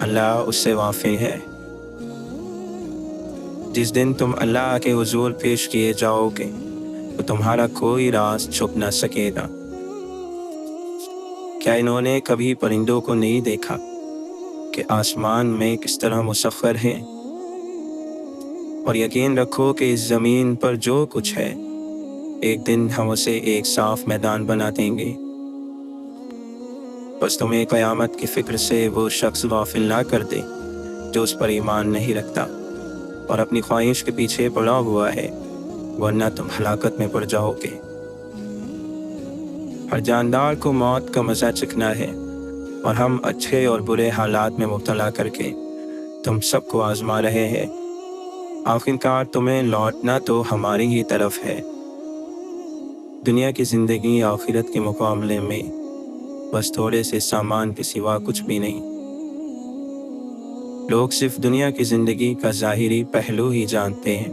اللہ اس سے واقف ہے۔ جس دن تم اللہ کے حضور پیش کیے جاؤ گے تو تمہارا کوئی راز چھپ نہ سکے گا۔ کیا انہوں نے کبھی پرندوں کو نہیں دیکھا کہ آسمان میں کس طرح مسخر ہیں؟ اور یقین رکھو کہ اس زمین پر جو کچھ ہے ایک دن ہم اسے ایک صاف میدان بنا دیں گے۔ بس تمہیں قیامت کی فکر سے وہ شخص غافل نہ کر دے جو اس پر ایمان نہیں رکھتا اور اپنی خواہش کے پیچھے پڑا ہوا ہے، ورنہ تم ہلاکت میں پڑ جاؤ گے۔ ہر جاندار کو موت کا مزہ چکھنا ہے، اور ہم اچھے اور برے حالات میں مبتلا کر کے تم سب کو آزما رہے ہیں۔ آخرکار تمہیں لوٹنا تو ہماری ہی طرف ہے۔ دنیا کی زندگی آخرت کے مقابلے میں بس تھوڑے سے سامان کے سوا کچھ بھی نہیں۔ لوگ صرف دنیا کی زندگی کا ظاہری پہلو ہی جانتے ہیں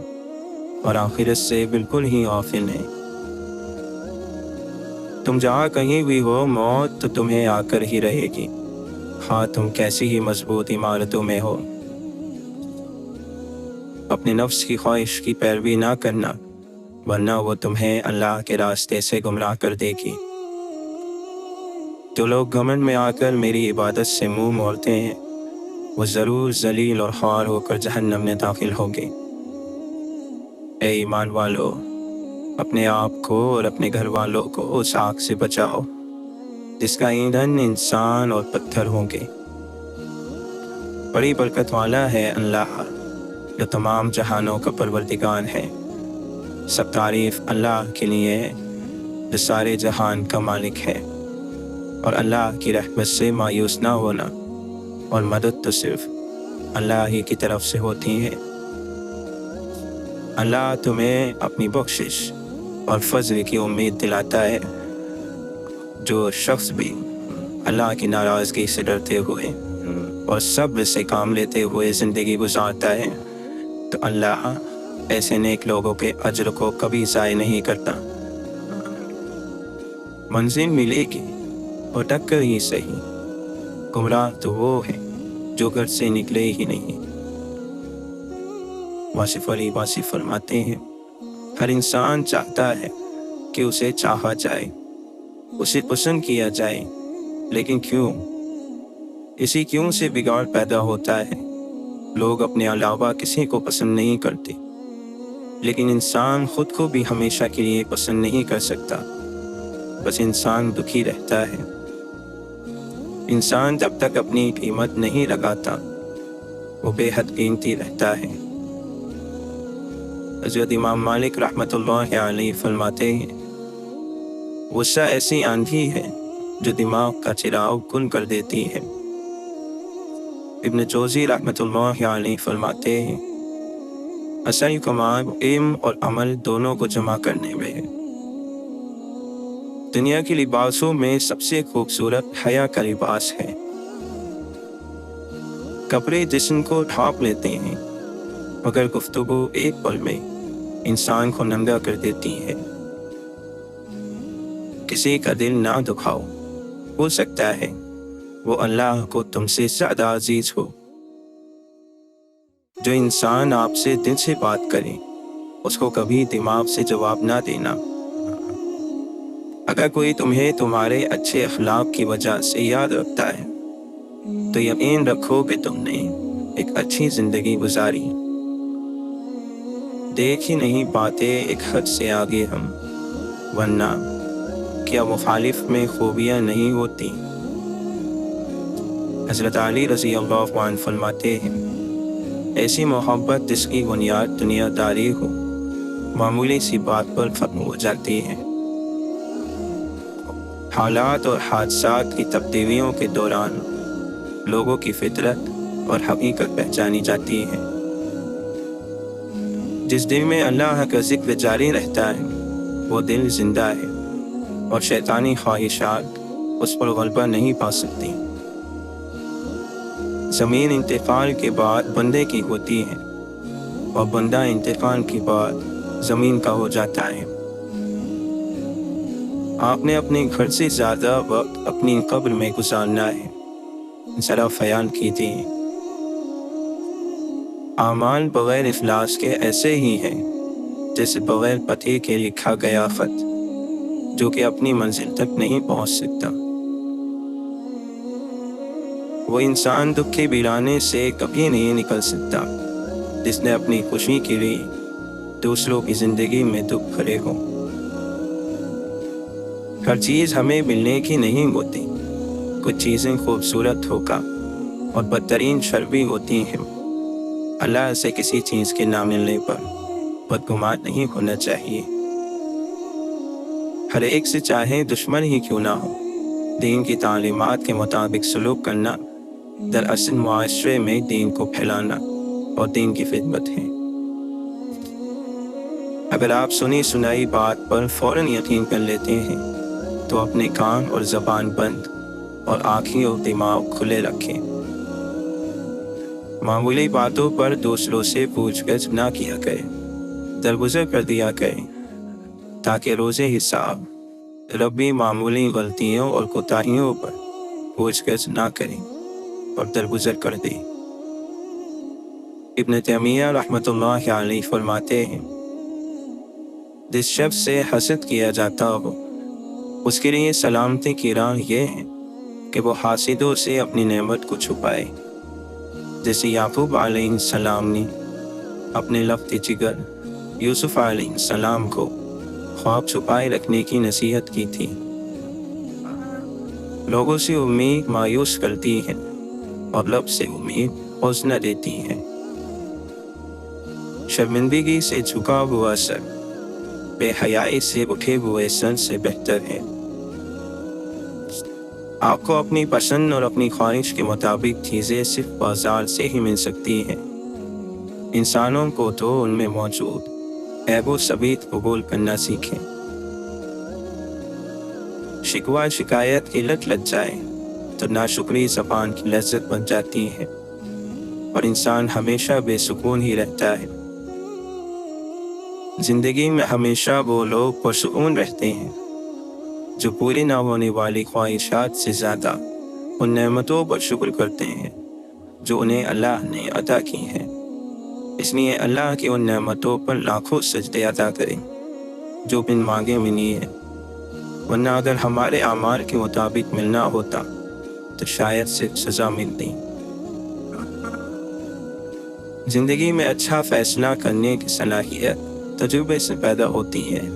اور آخرت سے بالکل ہی غافل ہیں۔ تم جہاں کہیں بھی ہو، موت تو تمہیں آ کر ہی رہے گی، خواہ تم کیسی ہی مضبوط عمارتوں میں ہو۔ اپنے نفس کی خواہش کی پیروی نہ کرنا، ورنہ وہ تمہیں اللہ کے راستے سے گمراہ کر دے گی۔ جو لوگ گھمنڈ میں آ کر میری عبادت سے منہ موڑتے ہیں، وہ ضرور ذلیل اور خوار ہو کر جہنم میں داخل ہوں گے۔ اے ایمان والو، اپنے آپ کو اور اپنے گھر والوں کو اس آگ سے بچاؤ جس کا ایندھن انسان اور پتھر ہوں گے۔ بڑی برکت والا ہے اللہ جو تمام جہانوں کا پروردگار ہے۔ سب تعریف اللہ کے لیے ہے جو سارے جہان کا مالک ہے، اور اللہ کی رحمت سے مایوس نہ ہونا، اور مدد تو صرف اللہ ہی کی طرف سے ہوتی ہے۔ اللہ تمہیں اپنی بخشش اور فضل کی امید دلاتا ہے۔ جو شخص بھی اللہ کی ناراضگی سے ڈرتے ہوئے اور صبر سے کام لیتے ہوئے زندگی گزارتا ہے، تو اللہ ایسے نیک لوگوں کے اجر کو کبھی ضائع نہیں کرتا۔ منزل ملے گی اور ٹکر ہی صحیح، گمراہ تو وہ ہے جو گھر سے نکلے ہی نہیں۔ واصف علی واصف فرماتے ہیں، ہر انسان چاہتا ہے کہ اسے چاہا جائے، اسے پسند کیا جائے، لیکن کیوں؟ اسی کیوں سے بگاڑ پیدا ہوتا ہے۔ لوگ اپنے علاوہ کسی کو پسند نہیں کرتے، لیکن انسان خود کو بھی ہمیشہ کے لیے پسند نہیں کر سکتا۔ بس انسان دکھی رہتا ہے۔ انسان جب تک اپنی قیمت نہیں لگاتا، وہ بے حد قیمتی رہتا ہے۔ حضرت امام مالک رحمۃ اللہ علیہ فرماتے ہیں، غصہ ایسی آندھی ہے جو دماغ کا چراغ گل کر دیتی ہے۔ ابن جوزی رحمۃ اللہ علیہ فرماتے ہیں، اصل کمال علم اور عمل دونوں کو جمع کرنے میں ہے۔ دنیا کے لباسوں میں سب سے خوبصورت حیا کا لباس ہے۔ کپڑے جسم کو ڈھانپ لیتے ہیں، مگر گفتگو ایک پل میں انسان کو ننگا کر دیتی ہے۔ کسی کا دل نہ دکھاؤ، ہو سکتا ہے وہ اللہ کو تم سے زیادہ عزیز ہو۔ جو انسان آپ سے دل سے بات کرے، اس کو کبھی دماغ سے جواب نہ دینا۔ اگر کوئی تمہیں تمہارے اچھے اخلاق کی وجہ سے یاد رکھتا ہے، تو یقین رکھو کہ تم نے ایک اچھی زندگی گزاری۔ دیکھ ہی نہیں پاتے ایک حد سے آگے ہم، ورنہ کیا مخالف میں خوبیاں نہیں ہوتی؟ حضرت علی رضی اللہ عنہ فرماتے ہیں، ایسی محبت جس کی بنیاد دنیا داری ہو، معمولی سی بات پر ختم ہو جاتی ہے۔ حالات اور حادثات کی تبدیلیوں کے دوران لوگوں کی فطرت اور حقیقت پہچانی جاتی ہے۔ جس دل میں اللہ کا ذکر جاری رہتا ہے، وہ دل زندہ ہے، اور شیطانی خواہشات اس پر غلبہ نہیں پا سکتی۔ زمین انتقال کے بعد بندے کی ہوتی ہے، اور بندہ انتقال کے بعد زمین کا ہو جاتا ہے۔ آپ نے اپنے گھر سے زیادہ وقت اپنی قبر میں گزارنا ہے، ذرا خیال کیجیے۔ اعمال بغیر اخلاص کے ایسے ہی ہیں جیسے بغیر پتے کے لکھا گیا خط، جو کہ اپنی منزل تک نہیں پہنچ سکتا۔ وہ انسان دکھ کے ویرانے سے کبھی نہیں نکل سکتا جس نے اپنی خوشی کے لیے دوسروں کی زندگی میں دکھ بھرے ہو۔ ہر چیز ہمیں ملنے کی نہیں ہوتی، کچھ چیزیں خوبصورت ہو کر اور بدترین شر بھی ہوتی ہیں۔ اللہ سے کسی چیز کے نہ ملنے پر بدگمان نہیں ہونا چاہیے۔ ہر ایک سے چاہے دشمن ہی کیوں نہ ہو، دین کی تعلیمات کے مطابق سلوک کرنا دراصل معاشرے میں دین کو پھیلانا اور دین کی خدمت ہے۔ اگر آپ سنی سنائی بات پر فوراً یقین کر لیتے ہیں تو اپنے کان اور زبان بند اور آنکھیں اور دماغ کھلے رکھیں۔ معمولی باتوں پر دوسروں سے پوچھ گچھ نہ کیا کرے، درگزر کر دیا کریں، تاکہ روز حساب رب بھی معمولی غلطیوں اور کوتاہیوں پر پوچھ گچھ نہ کریں اور درگزر کر دیں۔ ابن تیمیہ رحمۃ اللہ علیہ فرماتے ہیں، جس شخص سے حسد کیا جاتا ہو اس کے لیے سلامتی کی راہ یہ ہے کہ وہ حاسدوں سے اپنی نعمت کو چھپائے، جیسے یعقوب علیہ السلام نے اپنے لفظ جگر یوسف علیہ السلام کو خواب چھپائے رکھنے کی نصیحت کی تھی۔ لوگوں سے امید مایوس کرتی ہے اور رب سے امید حوصلہ دیتی ہے۔ شرمندگی سے جھکا ہوا سر بے حیائی سے اٹھے ہوئے سر سے بہتر ہے۔ آپ کو اپنی پسند اور اپنی خواہش کے مطابق چیزیں صرف بازار سے ہی مل سکتی ہیں۔ انسانوں کو تو ان میں موجود عیب و ثبیت قبول کرنا سیکھیں۔ شکوہ شکایت کی لت لگ جائے تو ناشکری زبان کی لذت بن جاتی ہے اور انسان ہمیشہ بے سکون ہی رہتا ہے۔ زندگی میں ہمیشہ وہ لوگ پرسکون رہتے ہیں جو پوری نہ ہونے والی خواہشات سے زیادہ ان نعمتوں پر شکر کرتے ہیں جو انہیں اللہ نے عطا کی ہیں۔ اس لیے اللہ کی ان نعمتوں پر لاکھوں سجدے ادا کریں جو بن مانگے ملی ہیں، ورنہ اگر ہمارے اعمال کے مطابق ملنا ہوتا تو شاید صرف سزا ملتی۔ زندگی میں اچھا فیصلہ کرنے کی صلاحیت تجربے سے پیدا ہوتی ہے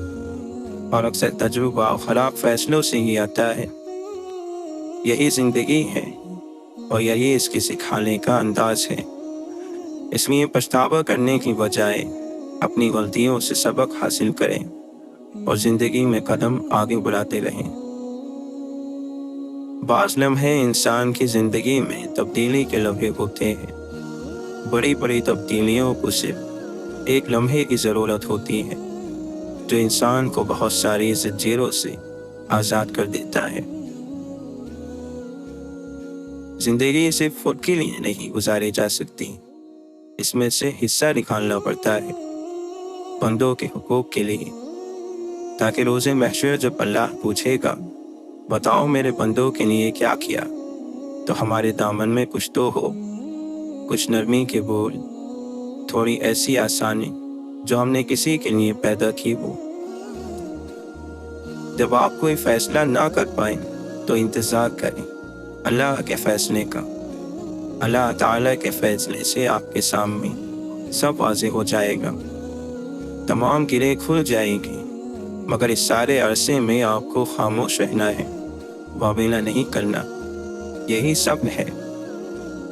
اور اکثر تجربہ خراب فیصلوں سے ہی آتا ہے۔ یہی زندگی ہے اور یہی اس کے سکھانے کا انداز ہے۔ اس لیے پچھتاوا کرنے کی بجائے اپنی غلطیوں سے سبق حاصل کریں اور زندگی میں قدم آگے بڑھاتے رہیں۔ بعض لمحے انسان کی زندگی میں تبدیلی کے لمحے ہوتے ہیں۔ بڑی بڑی تبدیلیوں کو صرف ایک لمحے کی ضرورت ہوتی ہے جو انسان کو بہت ساری زنجیروں سے آزاد کر دیتا ہے۔ زندگی صرف خود کے لیے نہیں گزاری جا سکتی، اس میں سے حصہ نکالنا پڑتا ہے بندوں کے حقوق کے لیے، تاکہ روز محشر جب اللہ پوچھے گا بتاؤ میرے بندوں کے لیے کیا کیا، تو ہمارے دامن میں کچھ تو ہو، کچھ نرمی کے بول، تھوڑی ایسی آسانی جو ہم نے کسی کے لیے پیدا کی ہو۔ جب آپ کوئی فیصلہ نہ کر پائیں تو انتظار کریں اللہ کے فیصلے کا۔ اللہ تعالیٰ کے فیصلے سے آپ کے سامنے سب واضح ہو جائے گا، تمام گرہیں کھل جائیں گی، مگر اس سارے عرصے میں آپ کو خاموش رہنا ہے، واویلا نہیں کرنا۔ یہی صبر ہے،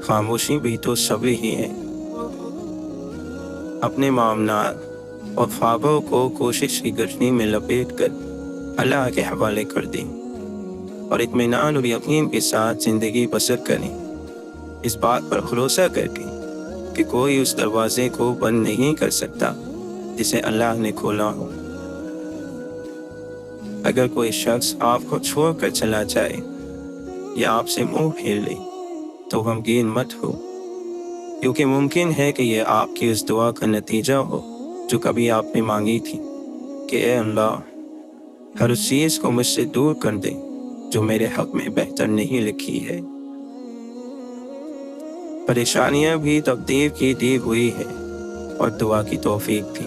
خاموشی بھی تو صبر ہی ہے۔ اپنے معاملات اور خوابوں کو کوشش کی گٹھلی میں لپیٹ کر اللہ کے حوالے کر دیں اور اطمینان اور یقین کے ساتھ زندگی بسر کریں، اس بات پر بھروسہ کر کے کہ کوئی اس دروازے کو بند نہیں کر سکتا جسے اللہ نے کھولا ہو۔ اگر کوئی شخص آپ کو چھوڑ کر چلا جائے یا آپ سے منہ پھیر لے تو غمگین مت ہو، کیونکہ ممکن ہے کہ یہ آپ کی اس دعا کا نتیجہ ہو جو کبھی آپ نے مانگی تھی کہ اے اللہ ہر اس چیز کو مجھ سے دور کر دے جو میرے حق میں بہتر نہیں لکھی ہے۔ پریشانیاں بھی تقدیر کی دی ہوئی ہے اور دعا کی توفیق بھی،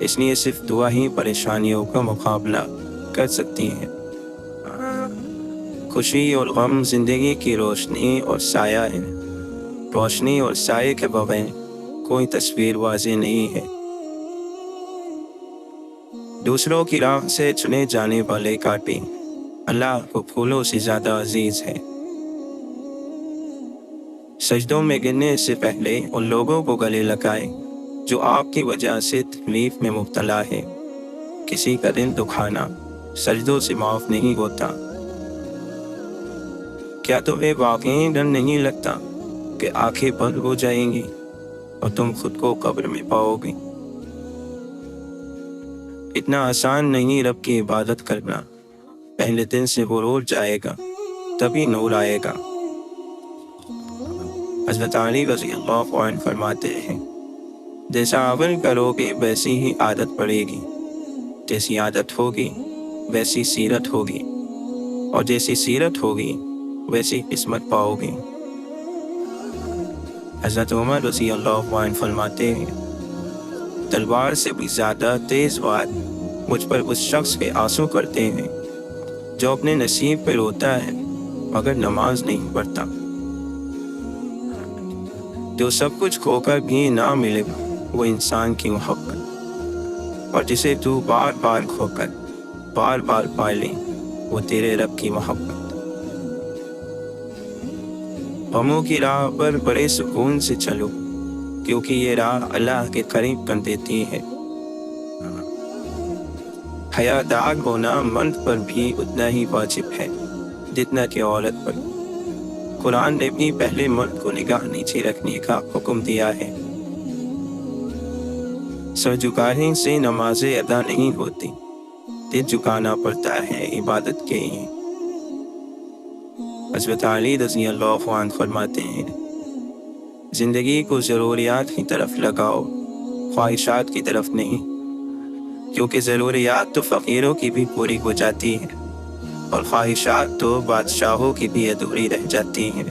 اس لیے صرف دعا ہی پریشانیوں کا مقابلہ کر سکتی ہے۔ خوشی اور غم زندگی کی روشنی اور سایہ ہے، روشنی اور سائے کے بغیر کوئی تصویر واضح نہیں ہے۔ دوسروں کی راہ سے چنے جانے والے کانٹے اللہ کو پھولوں سے زیادہ عزیز ہے۔ سجدوں میں گرنے سے پہلے ان لوگوں کو گلے لگائے جو آپ کی وجہ سے تکلیف میں مبتلا ہے۔ کسی کا دل دکھانا سجدوں سے معاف نہیں ہوتا۔ کیا تمہیں واقعی ڈر نہیں لگتا کہ آنکھیں بند ہو جائیں گی اور تم خود کو قبر میں پاؤ گے؟ اتنا آسان نہیں رب کی عبادت کرنا، پہلے دن سے غرور جائے گا تبھی نور آئے گا۔ حضرت علی رضی اللہ عنہ فرماتے ہیں، جیسا عمل کرو گے ویسی ہی عادت پڑے گی، جیسی عادت ہوگی ویسی سیرت ہوگی، اور جیسی سیرت ہوگی ویسی قسمت پاؤ گے۔ حضرت عمر رضی اللہ عنہ فرماتے ہیں، تلوار سے بھی زیادہ تیز وار مجھ پر اس شخص کے آنسو کرتے ہیں جو اپنے نصیب پہ روتا ہے مگر نماز نہیں پڑھتا۔ جو سب کچھ کھو کر بھی نہ ملے وہ انسان کی محبت، اور جسے تو بار بار کھو کر بار بار پا لے وہ تیرے رب کی محبت۔ غموں کی راہ پر بڑے سکون سے چلو، کیونکہ یہ راہ اللہ کے قریب کر دیتی ہے۔ حیادار ہونا مرد پر بھی اتنا ہی واجب ہے جتنا کہ عورت پر۔ قرآن نے بھی پہلے مرد کو نگاہ نیچے رکھنے کا حکم دیا ہے۔ سر جھکانے سے نمازیں ادا نہیں ہوتی، دل جھکانا پڑتا ہے عبادت کے لیے۔ حضرت علی رضی اللہ عنہ فرماتے ہیں، زندگی کو ضروریات کی طرف لگاؤ، خواہشات کی طرف نہیں، کیونکہ ضروریات تو فقیروں کی بھی پوری ہو جاتی ہیں اور خواہشات تو بادشاہوں کی بھی ادھوری رہ جاتی ہیں۔